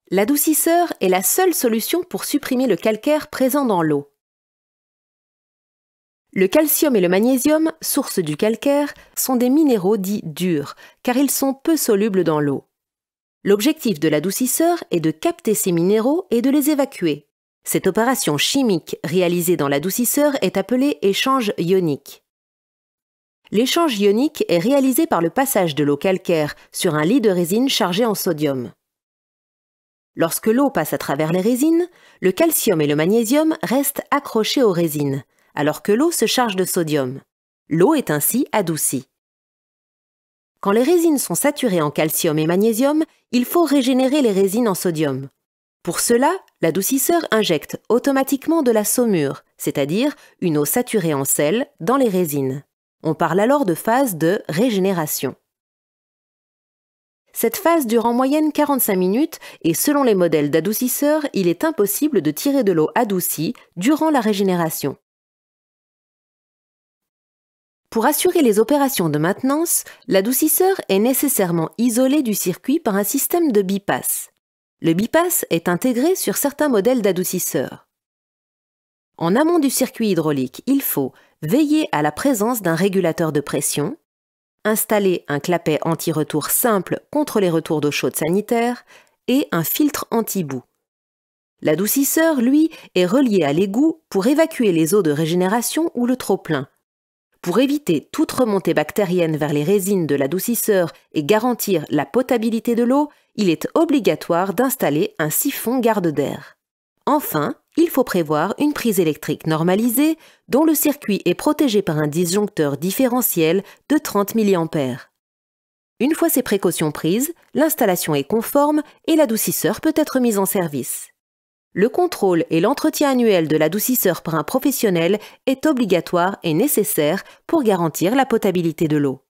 L'adoucisseur est la seule solution pour supprimer le calcaire présent dans l'eau. Le calcium et le magnésium, source du calcaire, sont des minéraux dits durs, car ils sont peu solubles dans l'eau. L'objectif de l'adoucisseur est de capter ces minéraux et de les évacuer. Cette opération chimique réalisée dans l'adoucisseur est appelée échange ionique. L'échange ionique est réalisé par le passage de l'eau calcaire sur un lit de résine chargé en sodium. Lorsque l'eau passe à travers les résines, le calcium et le magnésium restent accrochés aux résines, alors que l'eau se charge de sodium. L'eau est ainsi adoucie. Quand les résines sont saturées en calcium et magnésium, il faut régénérer les résines en sodium. Pour cela, l'adoucisseur injecte automatiquement de la saumure, c'est-à-dire une eau saturée en sel, dans les résines. On parle alors de phase de régénération. Cette phase dure en moyenne 45 minutes et selon les modèles d'adoucisseurs, il est impossible de tirer de l'eau adoucie durant la régénération. Pour assurer les opérations de maintenance, l'adoucisseur est nécessairement isolé du circuit par un système de bypass. Le bypass est intégré sur certains modèles d'adoucisseurs. En amont du circuit hydraulique, il faut veiller à la présence d'un régulateur de pression, installer un clapet anti-retour simple contre les retours d'eau chaude sanitaire et un filtre anti-boue. L'adoucisseur, lui, est relié à l'égout pour évacuer les eaux de régénération ou le trop-plein. Pour éviter toute remontée bactérienne vers les résines de l'adoucisseur et garantir la potabilité de l'eau, il est obligatoire d'installer un siphon garde d'air. Enfin, il faut prévoir une prise électrique normalisée dont le circuit est protégé par un disjoncteur différentiel de 30 mA. Une fois ces précautions prises, l'installation est conforme et l'adoucisseur peut être mis en service. Le contrôle et l'entretien annuel de l'adoucisseur par un professionnel est obligatoire et nécessaire pour garantir la potabilité de l'eau.